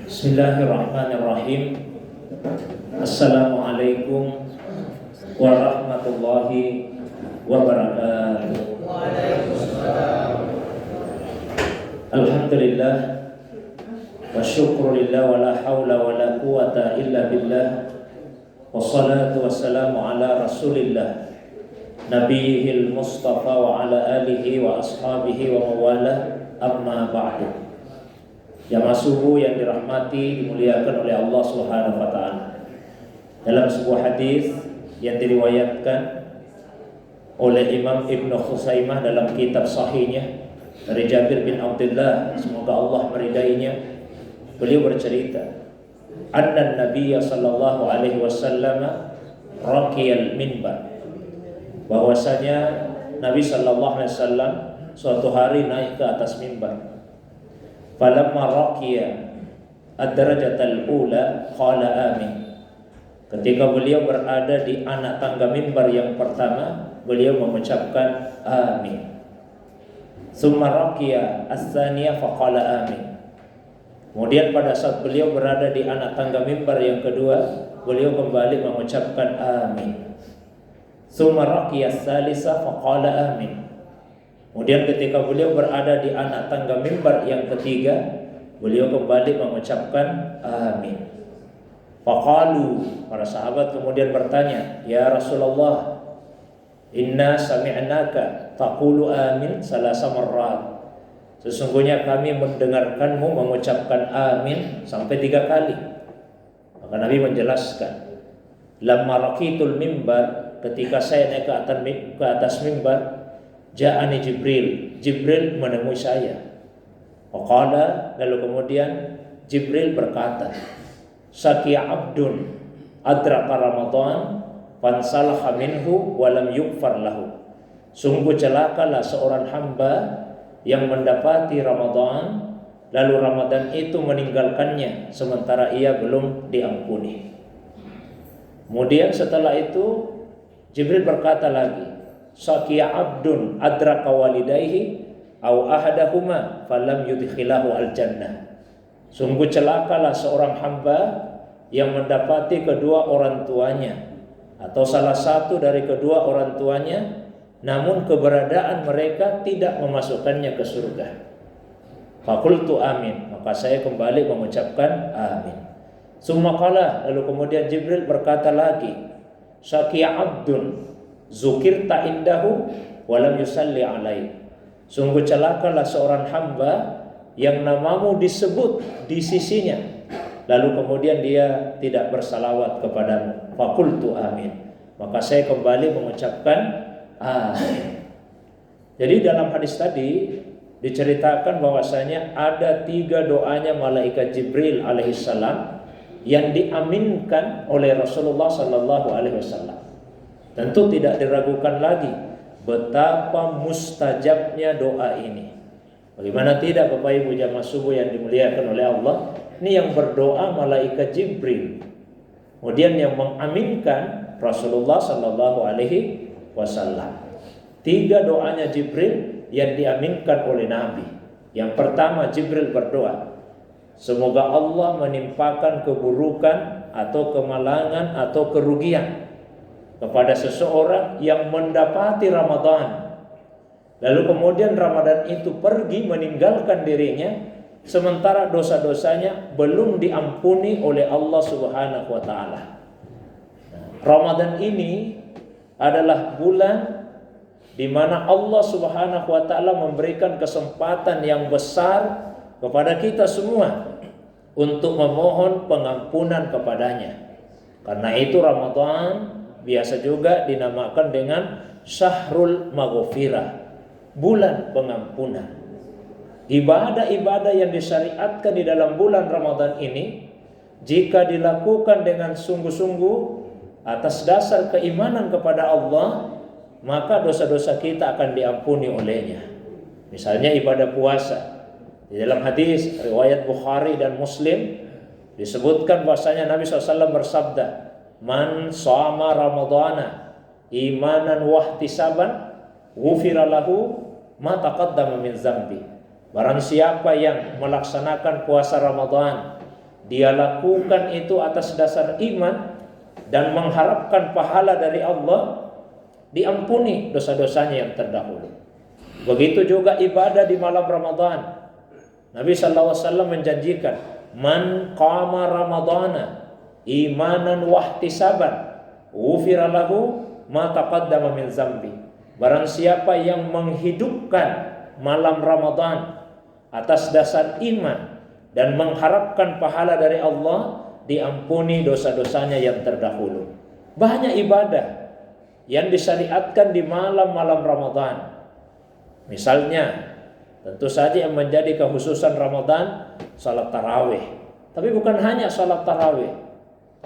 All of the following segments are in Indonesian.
Bismillahirrahmanirrahim. Assalamualaikum warahmatullahi wabarakatuh. Alhamdulillah wa syukrulillah wa la hawla wa la quwata illa billah. Wassalatu wassalamu ala rasulillah nabiyil mustafa wa ala alihi wa ashabihi wa mawalah, amma ba'du. Jamaah subuh yang dirahmati, dimuliakan oleh Allah Subhanahu wa taala. Dalam sebuah hadis yang diriwayatkan oleh Imam Ibnu Khuzaimah dalam kitab sahihnya dari Jabir bin Abdullah, semoga Allah meridainya, beliau bercerita, anna Nabiya sallallahu alaihi wasallam raqiyal minbar, bahwasanya Nabi sallallahu alaihi wasallam suatu hari naik ke atas mimbar. Falamma raqiya ad-darajatal ula qala amin. Ketika beliau berada di anak tangga mimbar yang pertama, beliau mengucapkan amin. Summa raqiya as-tsaniyah faqala amin. Kemudian pada saat beliau berada di anak tangga mimbar yang kedua, beliau kembali mengucapkan amin. Summa raqiya as-tsalitsah faqala amin. Kemudian ketika beliau berada di anak tangga mimbar yang ketiga, beliau kembali mengucapkan amin. Faqalu, para sahabat kemudian bertanya, ya Rasulullah, inna sami'naka taqulu amin salasa marrat. Sesungguhnya kami mendengarkanmu mengucapkan amin sampai 3 kali. Maka Nabi menjelaskan, lamma raqitul mimbar, ketika saya naik ke atas mimbar, ja'ani Jibril menemui saya. Waqala, lalu kemudian Jibril berkata, Syaqiya abdun adraka Ramadan fansalakha minhu walam yukfar lahu. Sungguh celakalah seorang hamba yang mendapati Ramadan, lalu Ramadan itu meninggalkannya sementara ia belum diampuni. Kemudian setelah itu Jibril berkata lagi, Syaqiya abdun adraka walidayhi au ahadahuma falam yudkhilahu al-jannah. Sungguh celakalah seorang hamba yang mendapati kedua orang tuanya atau salah satu dari kedua orang tuanya, namun keberadaan mereka tidak memasukkannya ke surga. Faqultu amin, maka saya kembali mengucapkan amin. Summa qala, lalu kemudian Jibril berkata lagi, Syaqiya abdun zukirta indahu walam yusalli alaih. Sungguh celakalah seorang hamba yang namamu disebut di sisinya, lalu kemudian dia tidak bersalawat kepadamu. Faqultu amin, maka saya kembali mengucapkan amin. Jadi dalam hadis tadi diceritakan bahwasanya ada 3 doanya malaikat Jibril alaihissalam yang diaminkan oleh Rasulullah sallallahu alaihi wasallam. Tentu tidak diragukan lagi betapa mustajabnya doa ini. Bagaimana tidak Bapak Ibu jamaah subuh yang dimuliakan oleh Allah, ini yang berdoa malaikat Jibril. Kemudian yang mengaminkan Rasulullah sallallahu alaihi wasallam. 3 doanya Jibril yang diaminkan oleh Nabi. Yang pertama, Jibril berdoa, semoga Allah menimpakan keburukan atau kemalangan atau kerugian kepada seseorang yang mendapati Ramadan, lalu kemudian Ramadan itu pergi meninggalkan dirinya sementara dosa-dosanya belum diampuni oleh Allah Subhanahu wa taala. Ramadan ini adalah bulan di mana Allah Subhanahu wa taala memberikan kesempatan yang besar kepada kita semua untuk memohon pengampunan kepadanya. Karena itu Ramadan biasa juga dinamakan dengan Syahrul Maghfirah, bulan pengampunan. Ibadah-ibadah yang disyariatkan di dalam bulan Ramadan ini, jika dilakukan dengan sungguh-sungguh atas dasar keimanan kepada Allah, maka dosa-dosa kita akan diampuni olehnya. Misalnya ibadah puasa. Di dalam hadis riwayat Bukhari dan Muslim disebutkan bahwasanya Nabi SAW bersabda, man shoma ramadhana imanan wahtisaban ghufira lahu ma taqaddama min dzambi. Barang siapa yang melaksanakan puasa Ramadan, dia lakukan itu atas dasar iman dan mengharapkan pahala dari Allah, diampuni dosa-dosanya yang terdahulu. Begitu juga ibadah di malam Ramadan. Nabi SAW menjanjikan, man qama ramadana imanan wahtisaban ghufira lahu ma taqaddama min zambi. Barang siapa yang menghidupkan malam Ramadan atas dasar iman dan mengharapkan pahala dari Allah, diampuni dosa-dosanya yang terdahulu. Banyak ibadah yang disyariatkan di malam-malam Ramadan. Misalnya, tentu saja yang menjadi kekhususan Ramadan, salat tarawih. Tapi bukan hanya salat tarawih,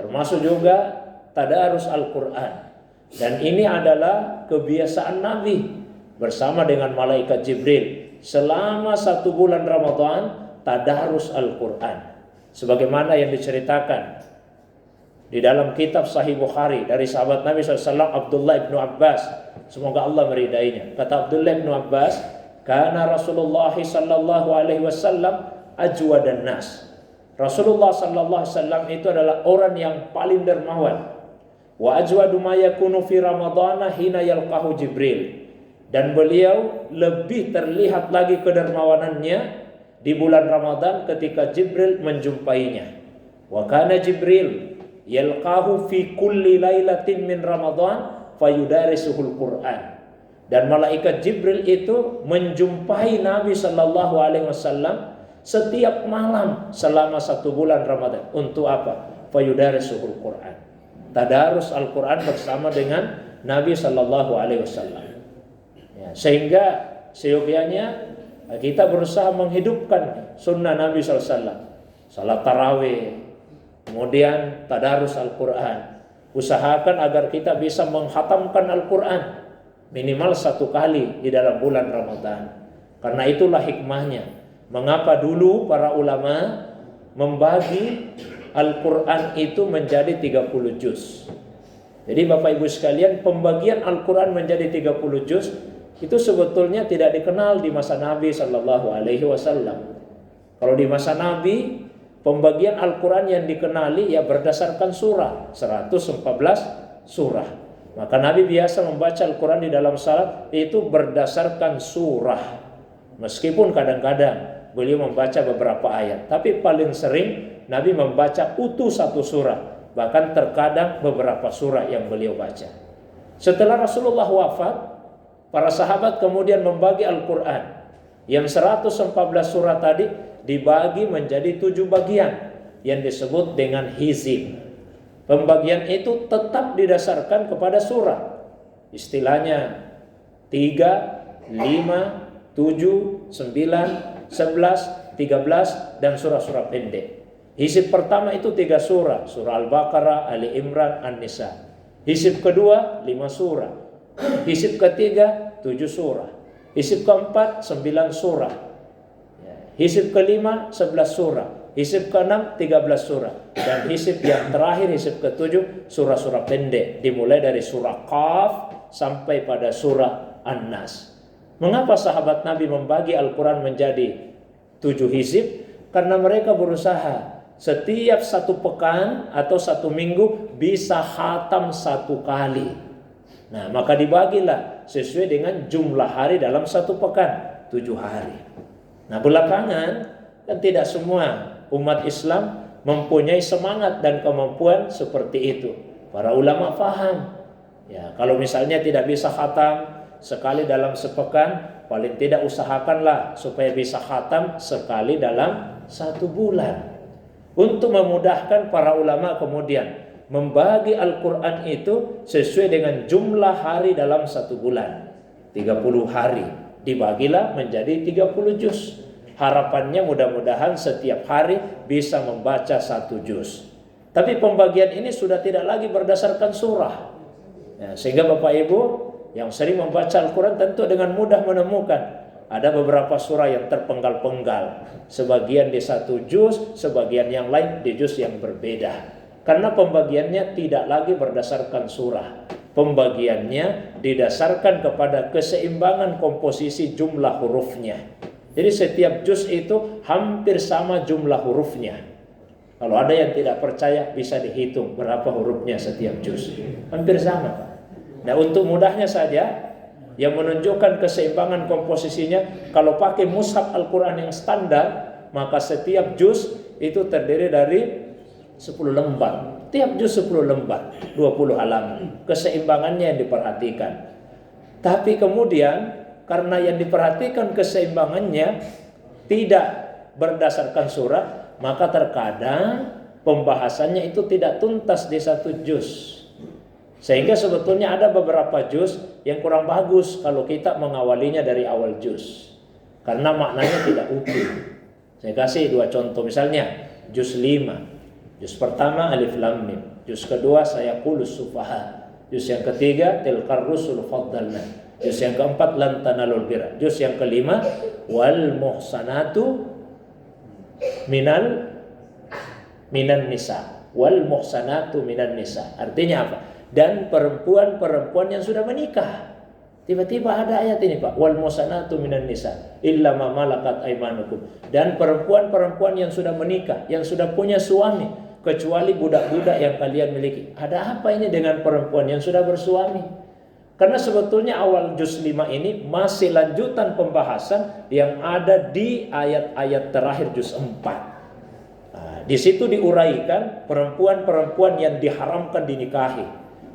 termasuk juga tadarus Al-Quran. Dan ini adalah kebiasaan Nabi bersama dengan malaikat Jibril. Selama 1 bulan Ramadan, tadarus Al-Quran. Sebagaimana yang diceritakan di dalam kitab Sahih Bukhari dari sahabat Nabi SAW Abdullah ibnu Abbas, semoga Allah meridainya. Kata Abdullah ibnu Abbas, karena Rasulullah sallallahu alaihi wasallam ajwadan nas. Rasulullah sallallahu alaihi wasallam itu adalah orang yang paling dermawan. Wa ajwadu ma yakunu fi ramadhana hina yalqahu Jibril. Dan beliau lebih terlihat lagi kedermawanannya di bulan Ramadan ketika Jibril menjumpainya. Wa kana Jibril yalqahu fi kulli lailatin min Ramadan fayudarisuhul Quran. Dan malaikat Jibril itu menjumpai Nabi sallallahu alaihi wasallam setiap malam selama 1 bulan Ramadan. Untuk apa? Fayudarisuhul Quran. Tadarus Al-Quran bersama dengan Nabi sallallahu alaihi wasallam. Ya, sehingga seyogianya kita berusaha menghidupkan sunnah Nabi SAW. Salat tarawih, kemudian tadarus Al-Quran. Usahakan agar kita bisa menghatamkan Al-Quran minimal 1 kali di dalam bulan Ramadan. Karena itulah hikmahnya. Mengapa dulu para ulama membagi Al-Quran itu menjadi 30 juz. Jadi Bapak Ibu sekalian, pembagian Al-Quran menjadi 30 juz itu sebetulnya tidak dikenal di masa Nabi Sallallahu Alaihi Wasallam. Kalau di masa Nabi, pembagian Al-Quran yang dikenali ya berdasarkan surah, 114 surah. Maka Nabi biasa membaca Al-Quran di dalam salat itu berdasarkan surah. Meskipun kadang-kadang beliau membaca beberapa ayat, tapi paling sering Nabi membaca utuh 1 surah. Bahkan terkadang beberapa surah yang beliau baca. Setelah Rasulullah wafat, para sahabat kemudian membagi Al-Quran yang 114 surah tadi dibagi menjadi 7 bagian yang disebut dengan hizib. Pembagian itu tetap didasarkan kepada surah. Istilahnya 3, 5, 7, 9, 11, 13 dan surah-surah pendek. Hizib pertama itu 3 surah, surah Al-Baqarah, Ali Imran, An-Nisa. Hizib kedua 5 surah. Hizib ketiga 7 surah. Hizib keempat 9 surah. Hizib kelima 11 surah. Hizib keenam 13 surah. Dan hizib yang terakhir, hizib ketujuh, surah-surah pendek. Dimulai dari surah Qaf sampai pada surah An-Nas. Mengapa sahabat Nabi membagi Al-Quran menjadi 7 hizib? Karena mereka berusaha setiap 1 pekan atau 1 minggu bisa khatam 1 kali. Nah, maka dibagilah sesuai dengan jumlah hari dalam 1 pekan, 7 hari. Nah, belakangan kan tidak semua umat Islam mempunyai semangat dan kemampuan seperti itu. Para ulama paham, ya kalau misalnya tidak bisa khatam sekali dalam sepekan, paling tidak usahakanlah supaya bisa khatam sekali dalam 1 bulan. Untuk memudahkan para ulama kemudian membagi Al-Quran itu sesuai dengan jumlah hari dalam 1 bulan. 30 hari dibagilah menjadi 30 juz. Harapannya mudah-mudahan setiap hari bisa membaca 1 juz. Tapi pembagian ini sudah tidak lagi berdasarkan surah ya, sehingga Bapak Ibu yang sering membaca Al-Quran tentu dengan mudah menemukan ada beberapa surah yang terpenggal-penggal. Sebagian di 1 juz, sebagian yang lain di juz yang berbeda. Karena pembagiannya tidak lagi berdasarkan surah. Pembagiannya didasarkan kepada keseimbangan komposisi jumlah hurufnya. Jadi setiap juz itu hampir sama jumlah hurufnya. Kalau ada yang tidak percaya bisa dihitung berapa hurufnya setiap juz. Hampir sama, Pak. Nah, untuk mudahnya saja yang menunjukkan keseimbangan komposisinya, kalau pakai mushaf Al-Quran yang standar, maka setiap juz itu terdiri dari 10 lembar. Tiap juz 10 lembar, 20 halaman. Keseimbangannya yang diperhatikan. Tapi kemudian karena yang diperhatikan keseimbangannya tidak berdasarkan surat, maka terkadang pembahasannya itu tidak tuntas di satu juz. Sehingga sebetulnya ada beberapa juz yang kurang bagus kalau kita mengawalinya dari awal juz, karena maknanya tidak utuh. Saya kasih 2 contoh, misalnya juz 5. Juz pertama Alif Lam Mim, juz kedua Sayaqulus Sufaha, juz yang ketiga Tilkar Rusul Faddalna, juz yang keempat Lan Tanalul Birra, juz yang kelima Wal Muhsanatu minan nisa, wal muhsanatu minan nisa. Artinya apa? Dan perempuan-perempuan yang sudah menikah. Tiba-tiba ada ayat ini, Pak, wal muhsanatu minan nisa illa ma malakat aymanukum. Dan perempuan-perempuan yang sudah menikah, yang sudah punya suami, kecuali budak-budak yang kalian miliki. Ada apa ini dengan perempuan yang sudah bersuami? Karena sebetulnya awal juz 5 ini masih lanjutan pembahasan yang ada di ayat-ayat terakhir juz 4. Nah, di situ diuraikan perempuan-perempuan yang diharamkan dinikahi.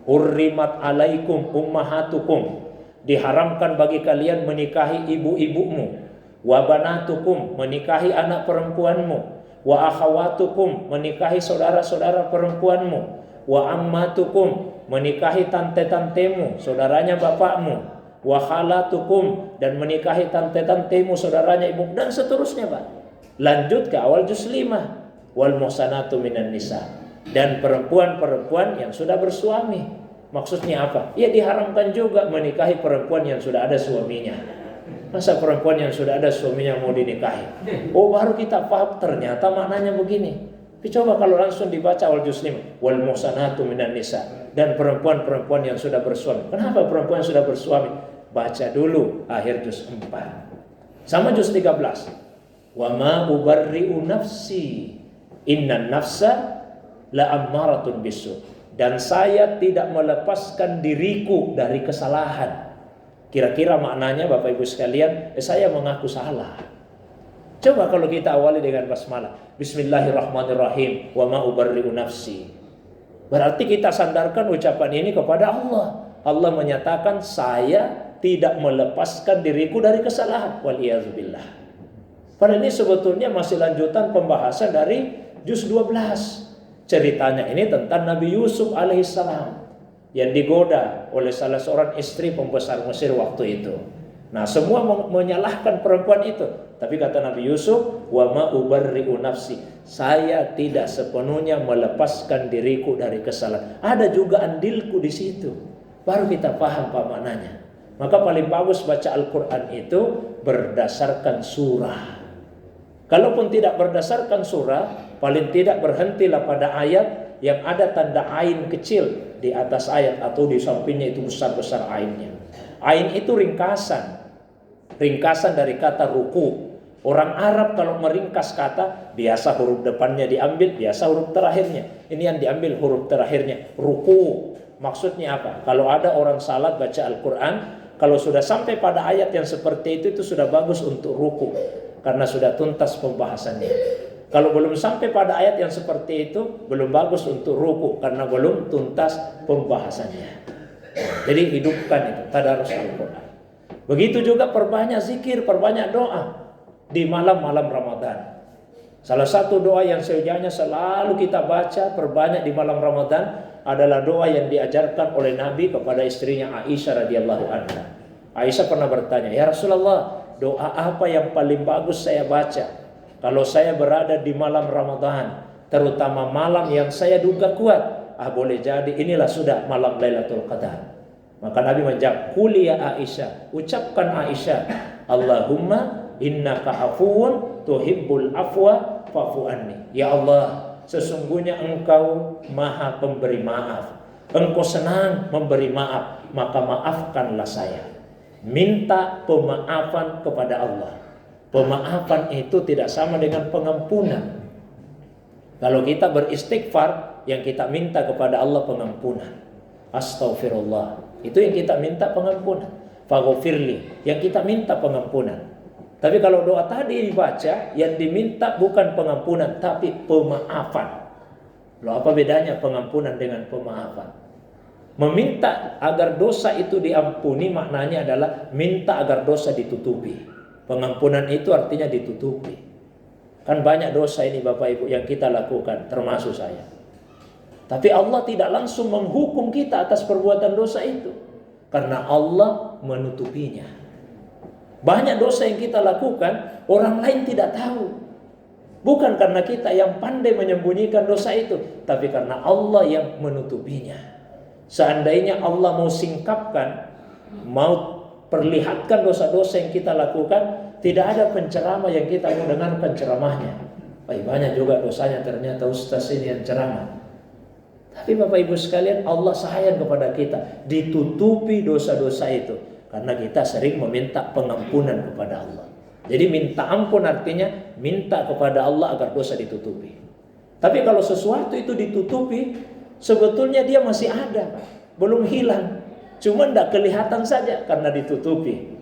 Hurrimat alaikum ummahatukum. Diharamkan bagi kalian menikahi ibu-ibumu. Wa banatukum, menikahi anak perempuanmu. Wa akhawatukum, menikahi saudara-saudara perempuanmu. Wa ammatukum, menikahi tante-tantemu, saudaranya bapakmu. Wa khalatukum, dan menikahi tante-tantemu, saudaranya ibu, dan seterusnya, Pak. Lanjut ke awal juz 5. Wal muhsanatu minan nisa, dan perempuan-perempuan yang sudah bersuami. Maksudnya apa? Ya diharamkan juga menikahi perempuan yang sudah ada suaminya. Masa perempuan yang sudah ada suaminya mau dinikahi? Oh, baru kita paham ternyata maknanya begini. Tapi coba kalau langsung dibaca awal juz 5, wal muhsanatu minan nisa, dan perempuan-perempuan yang sudah bersuami. Kenapa perempuan yang sudah bersuami? Baca dulu akhir juz 4. Sama juz 13. Wa ma ubarri'u nafsi innan nafsa la ammaratun bisu. Dan saya tidak melepaskan diriku dari kesalahan. Kira-kira maknanya Bapak Ibu sekalian, saya mengaku salah. Coba kalau kita awali dengan basmalah, Bismillahirrahmanirrahim, wa ma ubarri'u nafsi. Berarti kita sandarkan ucapan ini kepada Allah. Allah menyatakan saya tidak melepaskan diriku dari kesalahan. Waliyazubillah. Padahal ini sebetulnya masih lanjutan pembahasan dari juz 12. Ceritanya ini tentang Nabi Yusuf alaihissalam yang digoda oleh salah seorang istri pembesar Mesir waktu itu. Nah, semua menyalahkan perempuan itu. Tapi kata Nabi Yusuf, wa ma ubarri'u nafsi, saya tidak sepenuhnya melepaskan diriku dari kesalahan. Ada juga andilku di situ. Baru kita paham apa maknanya. Maka paling bagus baca Al-Quran itu berdasarkan surah. Kalaupun tidak berdasarkan surah, paling tidak berhentilah pada ayat yang ada tanda ain kecil di atas ayat atau di sampingnya itu besar-besar ainnya. Ain itu ringkasan dari kata ruku. Orang Arab kalau meringkas kata, biasa huruf depannya diambil, biasa huruf terakhirnya. Ini yang diambil huruf terakhirnya, ruku. Maksudnya apa? Kalau ada orang salat baca Al-Quran, kalau sudah sampai pada ayat yang seperti itu sudah bagus untuk ruku, karena sudah tuntas pembahasannya. Kalau belum sampai pada ayat yang seperti itu, belum bagus untuk ruku, karena belum tuntas pembahasannya. Jadi hidupkan itu, tadarus Al-Quran. Begitu juga perbanyak zikir, perbanyak doa di malam-malam Ramadan. Salah satu doa yang sejatinya selalu kita baca perbanyak di malam Ramadan adalah doa yang diajarkan oleh Nabi kepada istrinya Aisyah radhiyallahu anha. Aisyah pernah bertanya, "Ya Rasulullah, doa apa yang paling bagus saya baca kalau saya berada di malam Ramadan, terutama malam yang saya duga kuat? Boleh jadi inilah sudah malam Lailatul Qadar." Maka Nabi menjawab, "Qul ya Aisyah, ucapkan Aisyah, Allahumma innaka afuwun tuhibbul afwa fa'fu anni." Ya Allah, sesungguhnya Engkau Maha Pemberi maaf. Engkau senang memberi maaf, maka maafkanlah saya. Minta pemaafan kepada Allah. Pemaafan itu tidak sama dengan pengampunan. Kalau kita beristighfar, yang kita minta kepada Allah pengampunan. Astaghfirullah, itu yang kita minta pengampunan. Faghfirli, yang kita minta pengampunan. Tapi kalau doa tadi dibaca, yang diminta bukan pengampunan, tapi pemaafan. Loh, apa bedanya pengampunan dengan pemaafan? Meminta agar dosa itu diampuni maknanya adalah minta agar dosa ditutupi. Pengampunan itu artinya ditutupi. Kan banyak dosa ini Bapak Ibu yang kita lakukan, termasuk saya. Tapi Allah tidak langsung menghukum kita atas perbuatan dosa itu, karena Allah menutupinya. Banyak dosa yang kita lakukan, orang lain tidak tahu. Bukan karena kita yang pandai menyembunyikan dosa itu, tapi karena Allah yang menutupinya. Seandainya Allah mau singkapkan, mau perlihatkan dosa-dosa yang kita lakukan, tidak ada penceramah yang kita mau dengarkan ceramahnya. Banyak juga dosanya ternyata ustaz ini yang ceramah. Tapi Bapak Ibu sekalian, Allah sayang kepada kita, ditutupi dosa-dosa itu karena kita sering meminta pengampunan kepada Allah. Jadi minta ampun artinya minta kepada Allah agar dosa ditutupi. Tapi kalau sesuatu itu ditutupi, sebetulnya dia masih ada, belum hilang. Cuma tidak kelihatan saja karena ditutupi.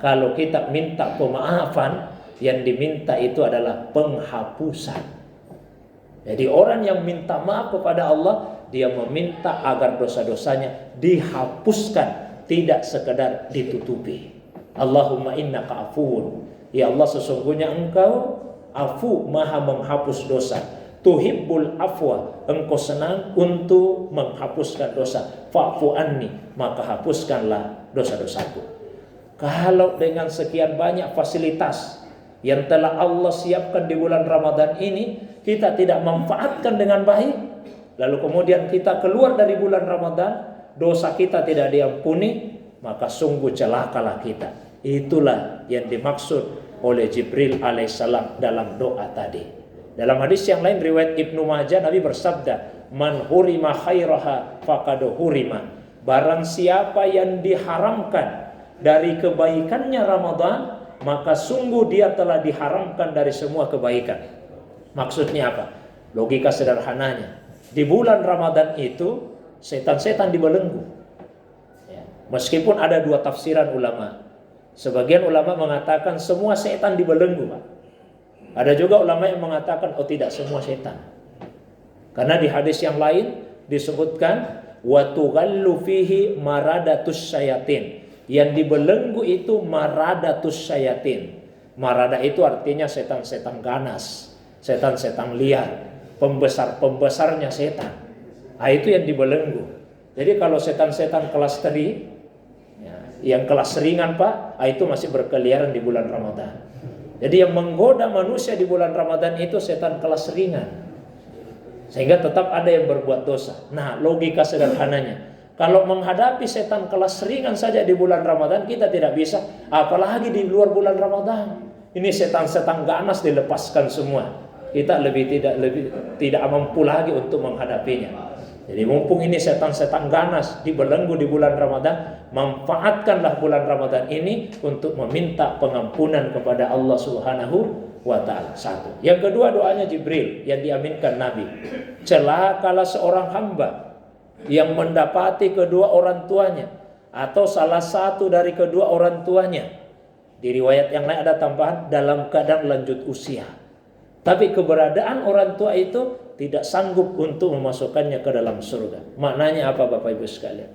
Kalau kita minta pemaafan, yang diminta itu adalah penghapusan. Jadi orang yang minta maaf kepada Allah, dia meminta agar dosa-dosanya dihapuskan, tidak sekedar ditutupi. Allahumma innaka afuun, ya Allah sesungguhnya engkau afu, maha menghapus dosa. Tuhibbul afwa, engkau senang untuk menghapuskan dosa. Fa'fu anni, maka hapuskanlah dosa-dosaku. Kalau dengan sekian banyak fasilitas yang telah Allah siapkan di bulan Ramadan ini, kita tidak manfaatkan dengan baik, lalu kemudian kita keluar dari bulan Ramadan, dosa kita tidak diampuni, maka sungguh celakalah kita. Itulah yang dimaksud oleh Jibril alaihissalam dalam doa tadi. Dalam hadis yang lain riwayat Ibnu Majah, Nabi bersabda, man hurima khairaha faqad hurima. Barang siapa yang diharamkan dari kebaikannya Ramadan, maka sungguh dia telah diharamkan dari semua kebaikan. Maksudnya apa? Logika sederhananya, di bulan Ramadan itu setan-setan dibelenggu. Meskipun ada dua tafsiran ulama. Sebagian ulama mengatakan semua setan dibelenggu, Pak. Ada juga ulama yang mengatakan tidak semua setan. Karena di hadis yang lain disebutkan wa tughallu fihi maradatus syayatin. Yang dibelenggu itu maradatus syayatin. Marada itu artinya setan-setan ganas, setan-setan liar, pembesar-pembesarnya setan. Itu yang dibelenggu. Jadi kalau setan-setan kelas tadi, yang kelas ringan Pak, itu masih berkeliaran di bulan Ramadan. Jadi yang menggoda manusia di bulan Ramadan itu setan kelas ringan, sehingga tetap ada yang berbuat dosa. Nah, logika sederhananya, kalau menghadapi setan kelas ringan saja di bulan Ramadan kita tidak bisa, apalagi di luar bulan Ramadan. Ini setan-setan ganas dilepaskan semua. Kita lebih tidak mampu lagi untuk menghadapinya. Jadi mumpung ini setan-setan ganas dibelenggu di bulan Ramadan, manfaatkanlah bulan Ramadan ini untuk meminta pengampunan kepada Allah Subhanahu wa ta'ala. Satu. Yang kedua, doanya Jibril yang diaminkan Nabi. Celakalah seorang hamba yang mendapati kedua orang tuanya atau salah satu dari kedua orang tuanya. Di riwayat yang lain ada tambahan dalam keadaan lanjut usia. Tapi keberadaan orang tua itu tidak sanggup untuk memasukkannya ke dalam surga. Maknanya apa Bapak Ibu sekalian?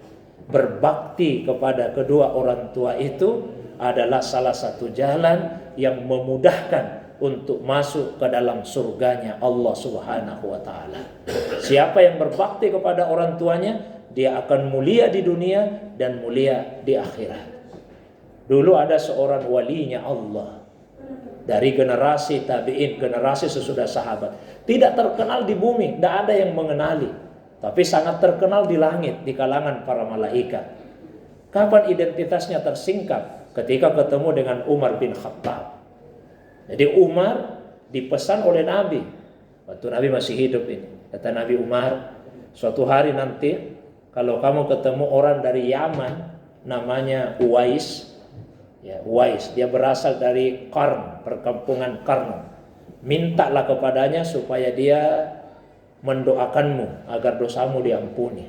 Berbakti kepada kedua orang tua itu adalah salah satu jalan yang memudahkan untuk masuk ke dalam surganya Allah Subhanahu wa ta'ala. Siapa yang berbakti kepada orang tuanya, dia akan mulia di dunia dan mulia di akhirat. Dulu ada seorang walinya Allah, dari generasi tabi'in, generasi sesudah sahabat. Tidak terkenal di bumi, tidak ada yang mengenali. Tapi sangat terkenal di langit, di kalangan para malaikat. Kapan identitasnya tersingkap? Ketika ketemu dengan Umar bin Khattab. Jadi Umar dipesan oleh Nabi. Waktu Nabi masih hidup ini. Kata Nabi Umar, suatu hari nanti kalau kamu ketemu orang dari Yaman, namanya Uwais, Ya, Uwais, dia berasal dari Qarn, perkampungan Qarn. Mintalah kepadanya supaya dia mendoakanmu agar dosamu diampuni.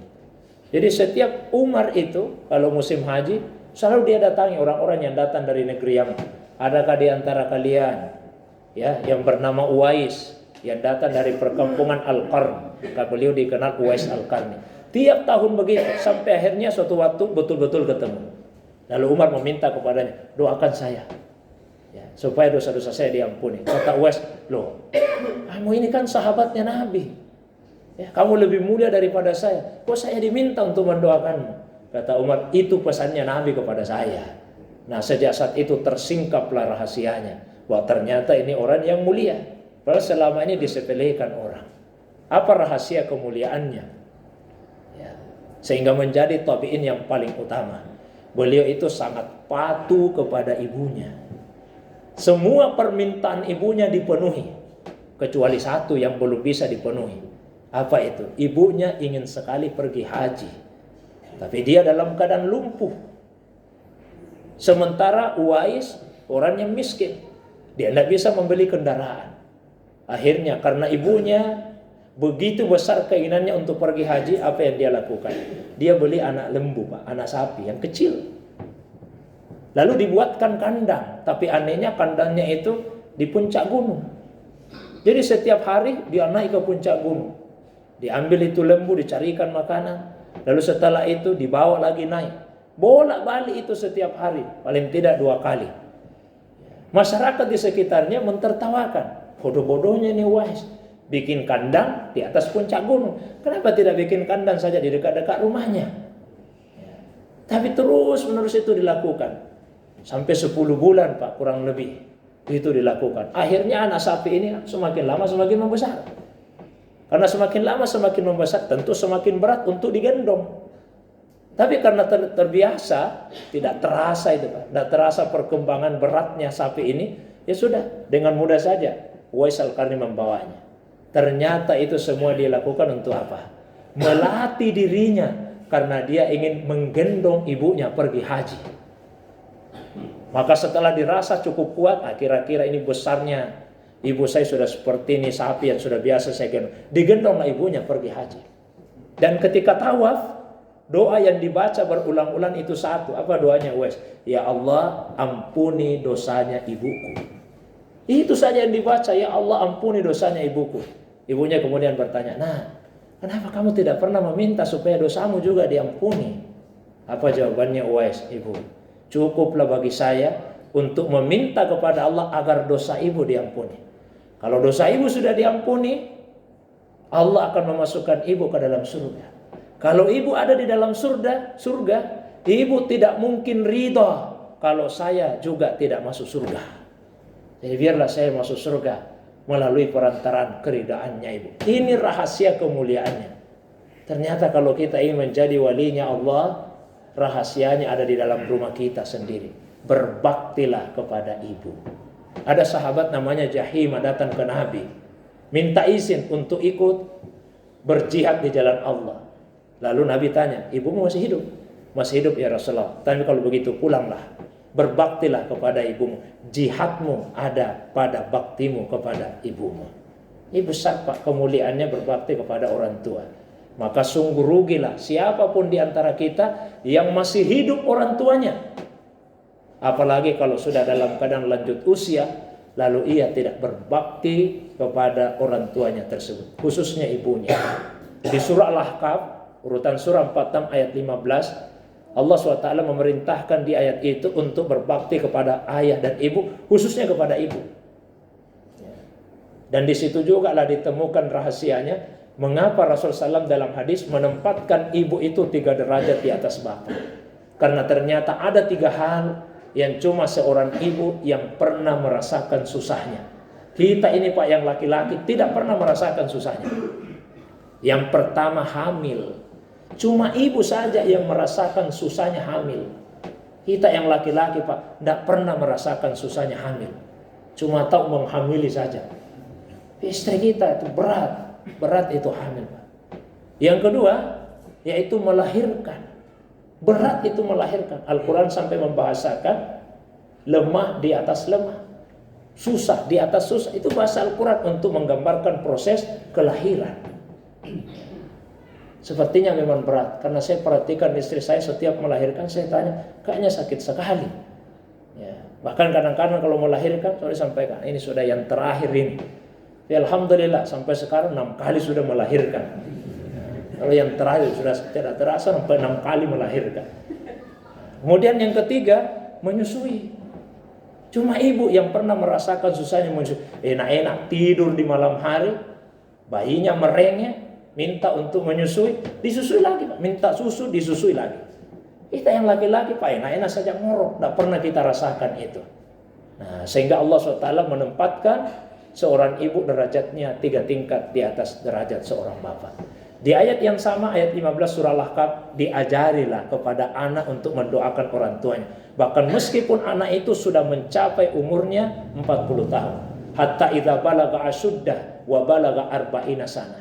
Jadi setiap Umar itu kalau musim haji selalu dia datangi orang-orang yang datang dari negeri Yaman. Adakah di antara kalian ya yang bernama Uwais yang datang dari perkampungan Al-Qarn? Maka beliau dikenal Uwais Al-Qarni. Tiap tahun begitu sampai akhirnya suatu waktu betul-betul ketemu. Lalu Umar meminta kepadanya, doakan saya ya, supaya dosa-dosa saya diampuni. Kata Uwais, loh, kamu ini kan sahabatnya Nabi. Ya, kamu lebih mulia daripada saya. Kok saya diminta untuk mendoakanmu? Kata Umar, itu pesannya Nabi kepada saya. Nah, sejak saat itu tersingkaplah rahasianya bahwa ternyata ini orang yang mulia. Padahal selama ini disepelekan orang. Apa rahasia kemuliaannya? Ya, sehingga menjadi tabi'in yang paling utama. Beliau itu sangat patuh kepada ibunya. Semua permintaan ibunya dipenuhi, kecuali satu yang belum bisa dipenuhi. Apa itu? Ibunya ingin sekali pergi haji, tapi dia dalam keadaan lumpuh. Sementara Uwais orang yang miskin, dia tidak bisa membeli kendaraan. Akhirnya karena ibunya begitu besar keinginannya untuk pergi haji, apa yang dia lakukan? Dia beli anak lembu, Pak, anak sapi yang kecil. Lalu dibuatkan kandang, tapi anehnya kandangnya itu di puncak gunung. Jadi setiap hari dia naik ke puncak gunung. Diambil itu lembu, dicarikan makanan. Lalu setelah itu dibawa lagi naik. Bolak-balik itu setiap hari, paling tidak 2 kali. Masyarakat di sekitarnya mentertawakan. Bodoh-bodohnya ini Uwais. Bikin kandang di atas puncak gunung. Kenapa tidak bikin kandang saja di dekat-dekat rumahnya? Tapi terus-menerus itu dilakukan. Sampai 10 bulan, Pak, kurang lebih. Itu dilakukan. Akhirnya anak sapi ini semakin lama semakin membesar. Karena semakin lama semakin membesar, tentu semakin berat untuk digendong. Tapi karena terbiasa, tidak terasa itu, Pak. Tidak terasa perkembangan beratnya sapi ini. Ya sudah, dengan mudah saja Uwais Al-Qarni membawanya. Ternyata itu semua dilakukan untuk apa? Melatih dirinya karena dia ingin menggendong ibunya pergi haji. Maka setelah dirasa cukup kuat, kira-kira ini besarnya ibu saya sudah seperti ini sapi yang sudah biasa saya gendong. Digendonglah ibunya pergi haji. Dan ketika tawaf, doa yang dibaca berulang-ulang itu satu. Apa doanya Uwais? Ya Allah, ampuni dosanya ibuku. Itu saja yang dibaca, ya Allah ampuni dosanya ibuku. Ibunya kemudian bertanya, nah kenapa kamu tidak pernah meminta supaya dosamu juga diampuni? Apa jawabannya Uwais? Ibu, cukuplah bagi saya untuk meminta kepada Allah agar dosa ibu diampuni. Kalau dosa ibu sudah diampuni, Allah akan memasukkan ibu ke dalam surga. Kalau ibu ada di dalam surga, ibu tidak mungkin ridha kalau saya juga tidak masuk surga. Jadi biarlah saya masuk surga melalui perantaraan keridaannya ibu. Ini rahasia kemuliaannya. Ternyata kalau kita ingin menjadi walinya Allah, rahasianya ada di dalam rumah kita sendiri. Berbaktilah kepada ibu. Ada sahabat namanya Jahimah datang ke Nabi, minta izin untuk ikut berjihad di jalan Allah. Lalu Nabi tanya, ibumu masih hidup? Masih hidup ya Rasulullah. Tapi kalau begitu pulanglah. Berbaktilah kepada ibumu. Jihadmu ada pada baktimu kepada ibumu. Ini besar, Pak, kemuliaannya berbakti kepada orang tua. Maka sungguh rugilah siapapun di antara kita yang masih hidup orang tuanya. Apalagi kalau sudah dalam keadaan lanjut usia, lalu ia tidak berbakti kepada orang tuanya tersebut, khususnya ibunya. Di surah Al-Ahqaf, urutan surah 46 ayat 15, Allah SWT memerintahkan di ayat itu untuk berbakti kepada ayah dan ibu, khususnya kepada ibu. Dan di situ juga lah ditemukan rahasianya, mengapa Rasulullah SAW dalam hadis menempatkan ibu itu 3 derajat di atas bapak. Karena ternyata ada 3 hal yang cuma seorang ibu yang pernah merasakan susahnya. Kita ini, Pak, yang laki-laki tidak pernah merasakan susahnya. Yang pertama, hamil. Cuma ibu saja yang merasakan susahnya hamil. Kita yang laki-laki, Pak, tidak pernah merasakan susahnya hamil. Cuma tahu menghamili saja. Istri kita itu berat itu hamil, Pak. Yang kedua, yaitu melahirkan. Berat itu melahirkan. Al-Quran sampai membahasakan lemah di atas lemah, susah di atas susah. Itu bahasa Al-Quran untuk menggambarkan proses kelahiran. Sepertinya memang berat, karena saya perhatikan istri saya setiap melahirkan, saya tanya, kayaknya sakit sekali. Ya, bahkan kadang-kadang kalau melahirkan, saya sampaikan, ini sudah yang terakhir ini. Ya, alhamdulillah sampai sekarang 6 kali sudah melahirkan. Kalau yang terakhir sudah tidak terasa sampai 6 kali melahirkan. Kemudian yang ketiga, menyusui. Cuma ibu yang pernah merasakan susahnya menyusui. Enak-enak tidur di malam hari, bayinya merengek, minta untuk menyusui, disusui lagi, Pak. Minta susu, disusui lagi. Kita yang laki-laki, Pak, enak-enak saja ngorok. Tidak pernah kita rasakan itu. Nah, sehingga Allah SWT menempatkan seorang ibu derajatnya 3 tingkat di atas derajat seorang bapak. Di ayat yang sama, ayat 15 surah Al-Kahf, diajarilah kepada anak untuk mendoakan orang tuanya. Bahkan meskipun anak itu sudah mencapai umurnya 40 tahun. Hatta idza balagha asyuddah wa balagha arba'ina sana.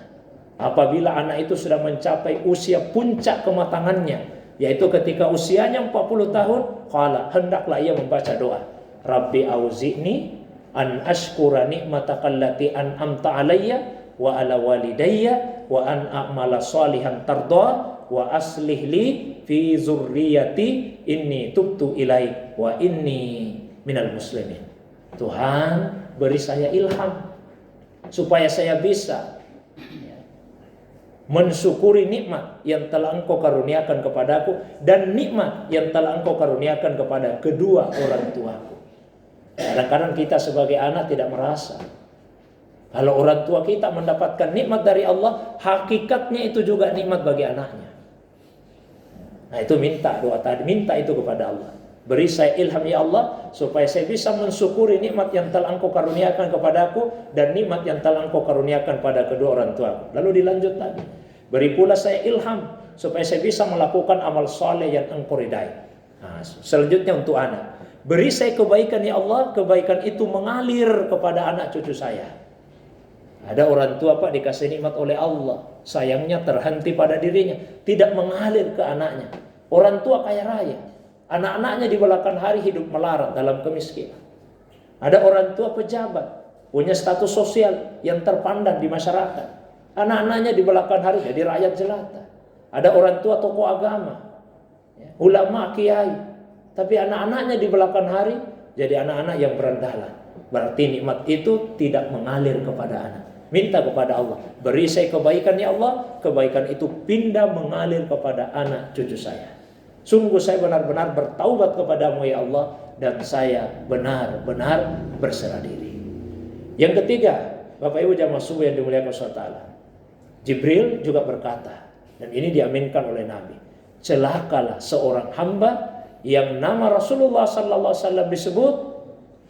Apabila anak itu sudah mencapai usia puncak kematangannya, yaitu ketika usianya 40 tahun, qala, hendaklah ia membaca doa. Rabbi auzi'ni an ashkura ni'mataka allati an'amta alayya wa ala walidayya wa an a'mala salihan tarda wa aslih li fi zurriyati inni tubtu ilaik wa inni minal muslimin. Tuhan, beri saya ilham supaya saya bisa mensyukuri nikmat yang telah Engkau karuniakan kepadaku dan nikmat yang telah Engkau karuniakan kepada kedua orang tuaku. Kadang-kadang kita sebagai anak tidak merasa. Kalau orang tua kita mendapatkan nikmat dari Allah, hakikatnya itu juga nikmat bagi anaknya. Nah, itu minta doa tadi, minta itu kepada Allah. Beri saya ilham ya Allah, supaya saya bisa mensyukuri nikmat yang telah Engkau karuniakan kepadaku dan nikmat yang telah Engkau karuniakan pada kedua orang tuaku. Lalu dilanjut lagi, beri pula saya ilham supaya saya bisa melakukan amal soleh yang Engkau ridai. Nah, selanjutnya untuk anak, beri saya kebaikan ya Allah, kebaikan itu mengalir kepada anak cucu saya. Ada orang tua, Pak, dikasih nikmat oleh Allah, sayangnya terhenti pada dirinya, tidak mengalir ke anaknya. Orang tua kaya raya, anak-anaknya di belakang hari hidup melarat dalam kemiskinan. Ada orang tua pejabat, punya status sosial yang terpandang di masyarakat. Anak-anaknya di belakang hari jadi rakyat jelata. Ada orang tua tokoh agama, ulama, kiai, tapi anak-anaknya di belakang hari jadi anak-anak yang berandalan. Berarti nikmat itu tidak mengalir kepada anak. Minta kepada Allah, beri saya kebaikan ya Allah, kebaikan itu pindah mengalir kepada anak cucu saya. Sungguh saya benar-benar bertaubat kepadamu ya Allah, dan saya benar-benar berserah diri. Yang ketiga, Bapak Ibu jamaah subuh yang dimuliakan Allah, Jibril juga berkata, dan ini diaminkan oleh Nabi, celakalah seorang hamba yang nama Rasulullah SAW disebut,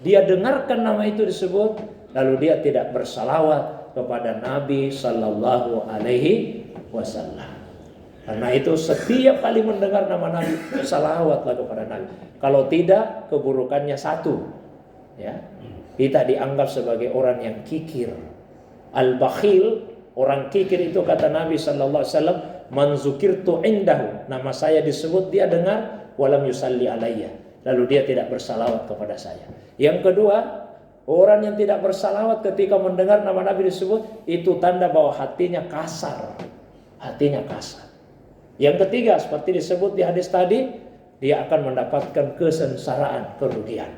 dia dengarkan nama itu disebut, lalu dia tidak bersalawat kepada Nabi Sallallahu Alaihi Wasallam. Karena itu setiap kali mendengar nama Nabi, salawatlah kepada Nabi. Kalau tidak, keburukannya satu, ya, kita dianggap sebagai orang yang kikir. Al-bakhil, orang kikir itu kata Nabi Sallallahu Alaihi Wasallam, man zukirtu indahu, nama saya disebut, dia dengar, walam yusalli alayya, lalu dia tidak bersalawat kepada saya. Yang kedua, orang yang tidak bersalawat ketika mendengar nama Nabi disebut, itu tanda bahwa hatinya kasar. Hatinya kasar. Yang ketiga, seperti disebut di hadis tadi, dia akan mendapatkan kesengsaraan, kerugian.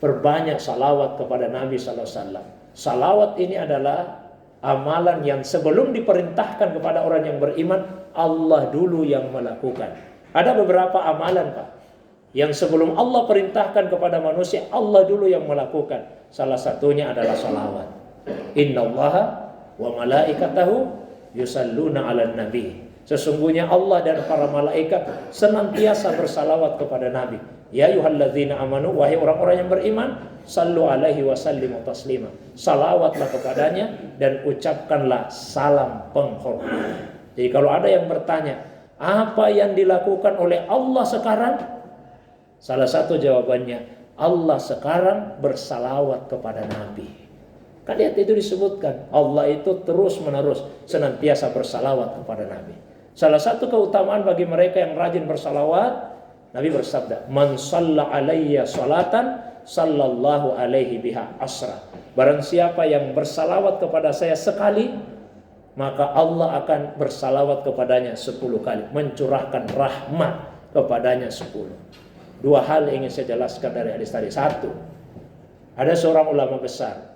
Perbanyak salawat kepada Nabi SAW. Salawat ini adalah amalan yang sebelum diperintahkan kepada orang yang beriman, Allah dulu yang melakukan. Ada beberapa amalan, Pak, yang sebelum Allah perintahkan kepada manusia, Allah dulu yang melakukan. Salah satunya adalah salawat. Innallaha wa malaikatahu yusalluna 'alan nabi. Sesungguhnya Allah dan para malaikat senantiasa bersalawat kepada Nabi. Ya ayyuhalladzina amanu, wahai orang-orang yang beriman, sallu alaihi wa sallimu taslima. Salawatlah kepadanya dan ucapkanlah salam penghormatan. Jadi kalau ada yang bertanya, apa yang dilakukan oleh Allah sekarang? Salah satu jawabannya, Allah sekarang bersalawat kepada Nabi. Kan lihat itu disebutkan, Allah itu terus menerus senantiasa bersalawat kepada Nabi. Salah satu keutamaan bagi mereka yang rajin bersalawat, Nabi bersabda, man shalla alayya salatan sallallahu alaihi biha asra. Barang siapa yang bersalawat kepada saya sekali, maka Allah akan bersalawat kepadanya 10 kali, mencurahkan rahmat kepadanya 10. Dua hal ingin saya jelaskan dari hadis tadi. Satu, ada seorang ulama besar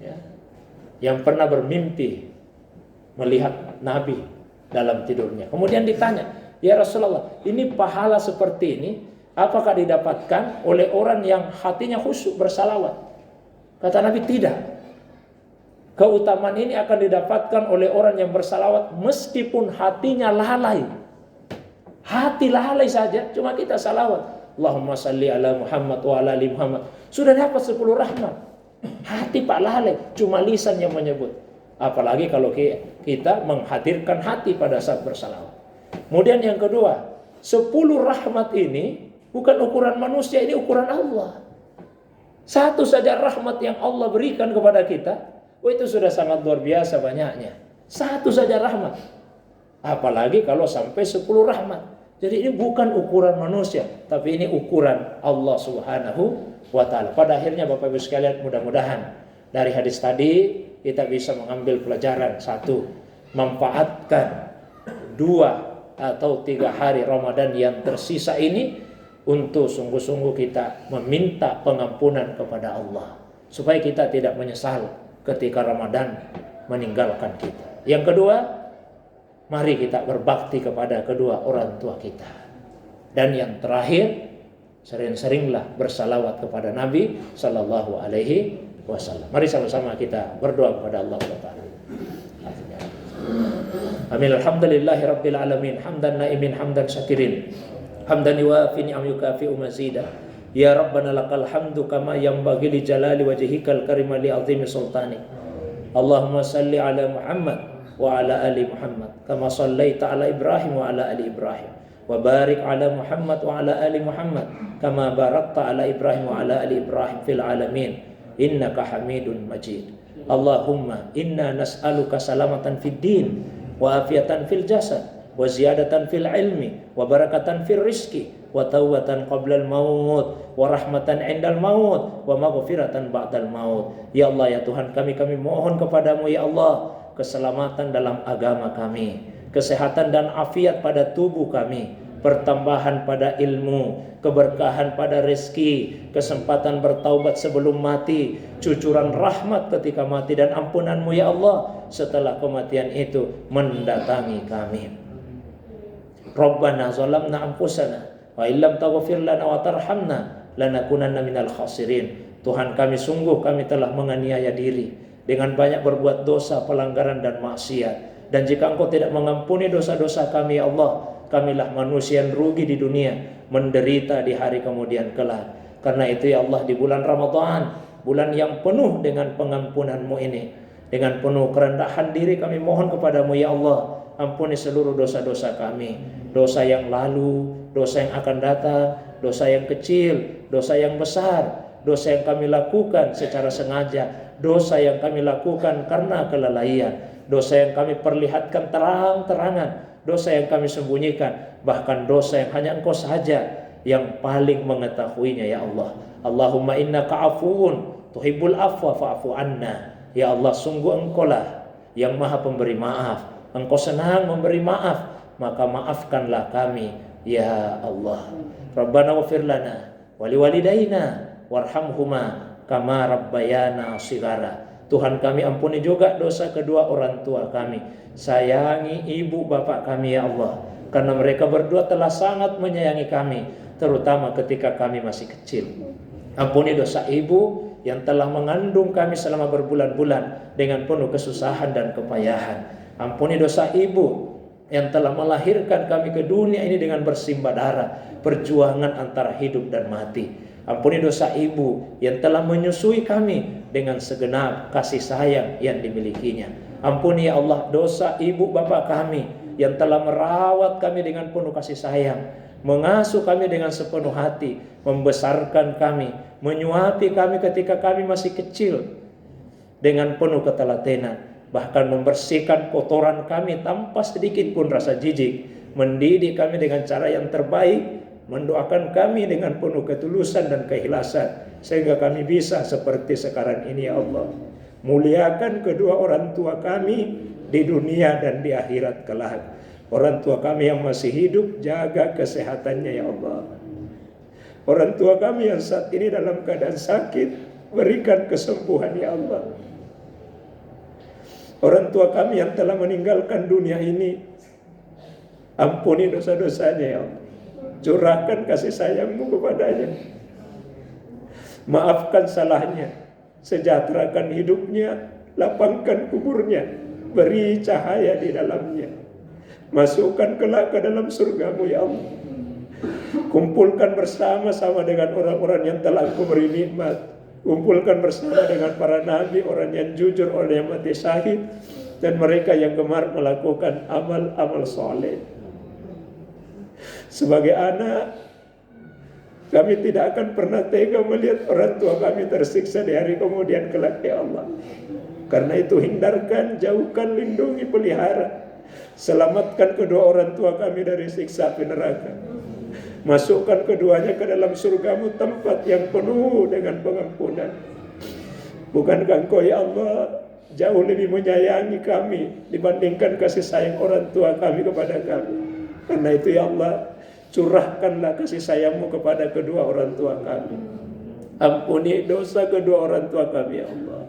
ya, yang pernah bermimpi melihat Nabi dalam tidurnya. Kemudian ditanya, ya Rasulullah, ini pahala seperti ini apakah didapatkan oleh orang yang hatinya khusyuk bersalawat? Kata Nabi, tidak. Keutamaan ini akan didapatkan oleh orang yang bersalawat meskipun hatinya lalai. Hati lalai saja, cuma kita salawat. Allahumma salli ala Muhammad wa ala ali Muhammad. Sudah dapat 10 rahmat. Hati pak lalai, cuma lisan yang menyebut. Apalagi kalau kita menghadirkan hati pada saat bersalawat. Kemudian yang kedua, 10 rahmat ini bukan ukuran manusia, ini ukuran Allah. Satu saja rahmat yang Allah berikan kepada kita, itu sudah sangat luar biasa banyaknya. Satu saja rahmat. Apalagi kalau sampai 10 rahmat. Jadi ini bukan ukuran manusia, tapi ini ukuran Allah Subhanahu wa ta'ala. Pada akhirnya Bapak Ibu sekalian, mudah-mudahan dari hadis tadi kita bisa mengambil pelajaran. Satu, manfaatkan 2 atau 3 hari Ramadan yang tersisa ini untuk sungguh-sungguh kita meminta pengampunan kepada Allah, supaya kita tidak menyesal ketika Ramadan meninggalkan kita. Yang kedua, mari kita berbakti kepada kedua orang tua kita. Dan yang terakhir, sering-seringlah bersalawat kepada Nabi Sallallahu Alaihi Wasallam. Mari sama-sama kita berdoa kepada Allah Taala. Amin. Alhamdulillahi Rabbil Alamin. Hamdan naimin, hamdan syakirin, hamdan yuwafi ni'am yukafi'u mazida. Ya Rabbana lakal hamdu kama yanbaghi li jalali wajhikal karim li azimi sultani. Allahumma salli ala Muhammad wa ala ali Muhammad kama sallaita ala Ibrahim wa ala ali Ibrahim, wa barik ala Muhammad wa ala ali Muhammad kama barakta ala Ibrahim wa ala ali Ibrahim fil alamin innaka Hamidun Majid. Allahumma inna nas'aluka salamatan fid din wa afiatan fil jasad wa ziyadatan fil ilmi wa barakatan fil rizki wa tawbatan qablal maut wa rahmatan indal maut wa maghfiratan ba'dal maut. Ya Allah, ya Tuhan kami mohon kepadamu ya Allah, keselamatan dalam agama kami, kesehatan dan afiat pada tubuh kami, pertambahan pada ilmu, keberkahan pada rezeki, kesempatan bertaubat sebelum mati, cucuran rahmat ketika mati, dan ampunanmu ya Allah setelah kematian itu mendatangi kami. Rabbana zalamna anfusana wa illam taghfir lana wa tarhamna lanakunanna minal khasirin. Tuhan kami, sungguh kami telah menganiaya diri dengan banyak berbuat dosa, pelanggaran dan maksiat. Dan jika Engkau tidak mengampuni dosa-dosa kami ya Allah, kamilah manusia yang rugi di dunia, menderita di hari kemudian kelak. Karena itu ya Allah, di bulan Ramadan, bulan yang penuh dengan pengampunan-Mu ini, dengan penuh kerendahan diri kami mohon kepadamu ya Allah, ampuni seluruh dosa-dosa kami, dosa yang lalu, dosa yang akan datang, dosa yang kecil, dosa yang besar, dosa yang kami lakukan secara sengaja, dosa yang kami lakukan karena kelalaian, dosa yang kami perlihatkan terang-terangan, dosa yang kami sembunyikan, bahkan dosa yang hanya Engkau saja yang paling mengetahuinya ya Allah. Allahumma innaka afuwun tuhibbul afwa fa'fu anna. Ya Allah, sungguh Engkau-lah yang maha pemberi maaf, Engkau senang memberi maaf, maka maafkanlah kami ya Allah. Rabbana waghfir lana wa liwalidayna warhamhuma kama rabbayana shigara. Tuhan kami, ampuni juga dosa kedua orang tua kami, sayangi ibu bapak kami ya Allah, karena mereka berdua telah sangat menyayangi kami, terutama ketika kami masih kecil. Ampuni dosa ibu yang telah mengandung kami selama berbulan-bulan dengan penuh kesusahan dan kepayahan. Ampuni dosa ibu yang telah melahirkan kami ke dunia ini dengan bersimbah darah, perjuangan antara hidup dan mati. Ampuni dosa ibu yang telah menyusui kami dengan segenap kasih sayang yang dimilikinya. Ampuni ya Allah dosa ibu bapak kami yang telah merawat kami dengan penuh kasih sayang, mengasuh kami dengan sepenuh hati, membesarkan kami, menyuapi kami ketika kami masih kecil dengan penuh ketelatenan, bahkan membersihkan kotoran kami tanpa sedikit pun rasa jijik, mendidik kami dengan cara yang terbaik, mendoakan kami dengan penuh ketulusan dan keikhlasan, sehingga kami bisa seperti sekarang ini ya Allah. Muliakan kedua orang tua kami di dunia dan di akhirat kelak. Orang tua kami yang masih hidup, jaga kesehatannya ya Allah. Orang tua kami yang saat ini dalam keadaan sakit, berikan kesembuhan ya Allah. Orang tua kami yang telah meninggalkan dunia ini, ampuni dosa-dosanya ya Allah. Curahkan kasih sayang-Mu kepadanya. Maafkan salahnya, sejahterakan hidupnya, lapangkan kuburnya, beri cahaya di dalamnya. Masukkan kelak ke dalam surga-Mu ya Allah. Kumpulkan bersama-sama dengan orang-orang yang telah Engkau beri nikmat. Kumpulkan bersama dengan para nabi, orang yang jujur, orang yang mati syahid, dan mereka yang gemar melakukan amal-amal soleh. Sebagai anak, kami tidak akan pernah tega melihat orang tua kami tersiksa di hari kemudian kelak ya Allah. Karena itu hindarkan, jauhkan, lindungi, pelihara. Selamatkan kedua orang tua kami dari siksa api neraka. Masukkan keduanya ke dalam surga-Mu, tempat yang penuh dengan pengampunan. Bukankah Engkau ya Allah jauh lebih menyayangi kami dibandingkan kasih sayang orang tua kami kepada kami? Karena itu ya Allah, curahkanlah kasih sayang-Mu kepada kedua orang tua kami. Ampuni dosa kedua orang tua kami ya Allah.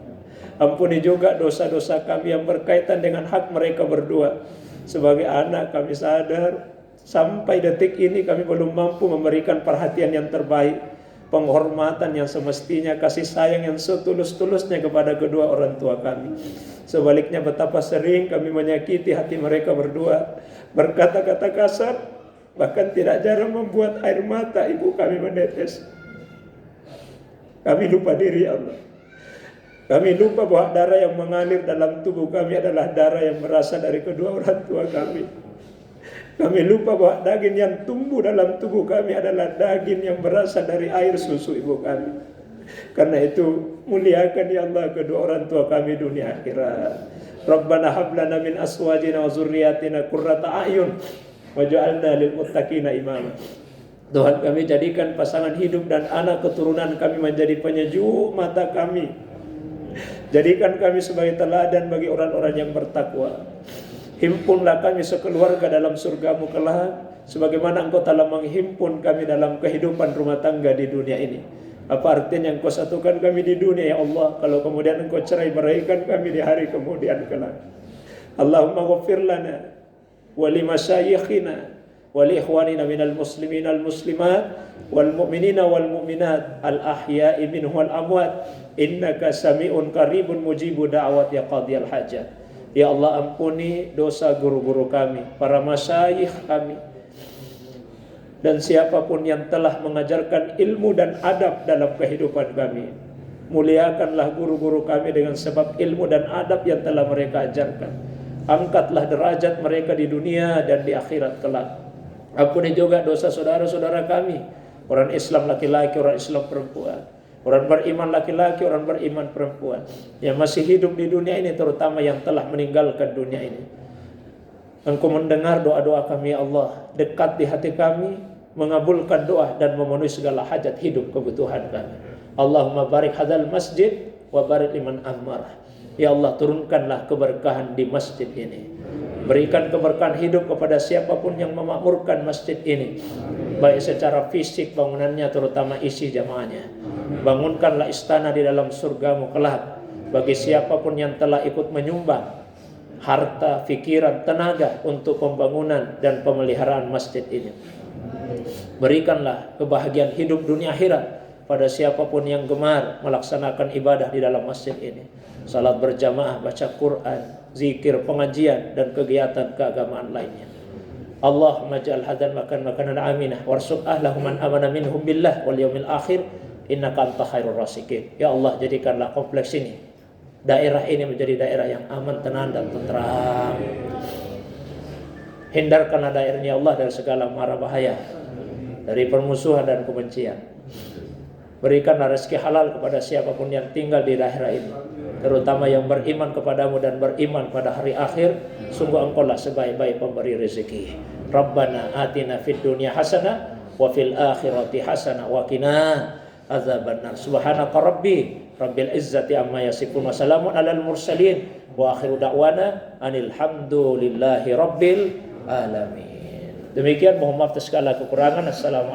Ampuni juga dosa-dosa kami yang berkaitan dengan hak mereka berdua. Sebagai anak kami sadar sampai detik ini kami belum mampu memberikan perhatian yang terbaik, penghormatan yang semestinya, kasih sayang yang setulus-tulusnya kepada kedua orang tua kami. Sebaliknya betapa sering kami menyakiti hati mereka berdua, berkata-kata kasar, bahkan tidak jarang membuat air mata ibu kami menetes. Kami lupa diri Allah. Kami lupa bahwa darah yang mengalir dalam tubuh kami adalah darah yang berasal dari kedua orang tua kami. Kami lupa bahwa daging yang tumbuh dalam tubuh kami adalah daging yang berasal dari air susu ibu kami. Karena itu muliakan ya Allah kedua orang tua kami dunia akhirat. Rabbana hab lana min azwajina wa dzurriyyatina qurrata a'yun waj'alna lil muttaqina imama. Tuhan, kami jadikan pasangan hidup dan anak keturunan kami menjadi penyejuk mata kami. Jadikan kami sebagai teladan bagi orang-orang yang bertakwa. Himpunlah kami sekeluarga dalam surga-Mu kelak, sebagaimana Engkau telah menghimpun kami dalam kehidupan rumah tangga di dunia ini. Apa artinya Engkau satukan kami di dunia ya Allah, kalau kemudian Engkau cerai-beraikan kami di hari kemudian kelak. Allahumma ghafir lana wa li masyayikhina wa li ikhwanina minal muslimin al muslimat wal mu'minina wal mu'minat al ahya'i minhum wal amwat innaka sami'un qaribun mujibu da'wat ya qadiyal hajat. Ya Allah, ampuni dosa guru-guru kami, para masyayikh kami, dan siapapun yang telah mengajarkan ilmu dan adab dalam kehidupan kami. Muliakanlah guru-guru kami dengan sebab ilmu dan adab yang telah mereka ajarkan. Angkatlah derajat mereka di dunia dan di akhirat kelak. Ampuni juga dosa saudara-saudara kami, orang Islam laki-laki, orang Islam perempuan, orang beriman laki-laki, orang beriman perempuan, yang masih hidup di dunia ini, terutama yang telah meninggalkan dunia ini. Engkau mendengar doa-doa kami ya Allah, dekat di hati kami, mengabulkan doa dan memenuhi segala hajat hidup kebutuhan kami. Allahumma barik hadzal masjid wa barik liman ammar. Ya Allah, turunkanlah keberkahan di masjid ini. Berikan keberkahan hidup kepada siapapun yang memakmurkan masjid ini, baik secara fisik bangunannya, terutama isi jamaahnya. Bangunkanlah istana di dalam surga-Mu kelak bagi siapapun yang telah ikut menyumbang harta, pikiran, tenaga untuk pembangunan dan pemeliharaan masjid ini. Berikanlah kebahagiaan hidup dunia akhirat pada siapapun yang gemar melaksanakan ibadah di dalam masjid ini. Salat berjamaah, baca Quran, zikir, pengajian, dan kegiatan keagamaan lainnya. Allahumma ja'al hadzal makanan aminah warzuq ahlahu man amana minhum billah wal yaumil akhir innaka anta khairur rasikin. Ya Allah, jadikanlah kompleks ini, daerah ini menjadi daerah yang aman, tenang, dan tentram. Hindarkanlah daerah ini Allah dari segala mara bahaya, dari permusuhan dan kebencian. Berikanlah rezeki halal kepada siapapun yang tinggal di daerah ini, terutama yang beriman kepadamu dan beriman pada hari akhir. Sungguh Engkau lah sebaik-baik pemberi rezeki. Rabbana atina fid dunya hasanah wa fil akhirati hasanah wa qina adzabannar. Subhanaka rabbil izzati amma yasifun wa salamun alal mursalin wa akhiru da'wana anil hamdulillahi rabbil alamin. Demikian, mohon maaf atas segala kekurangan. Assalamualaikum.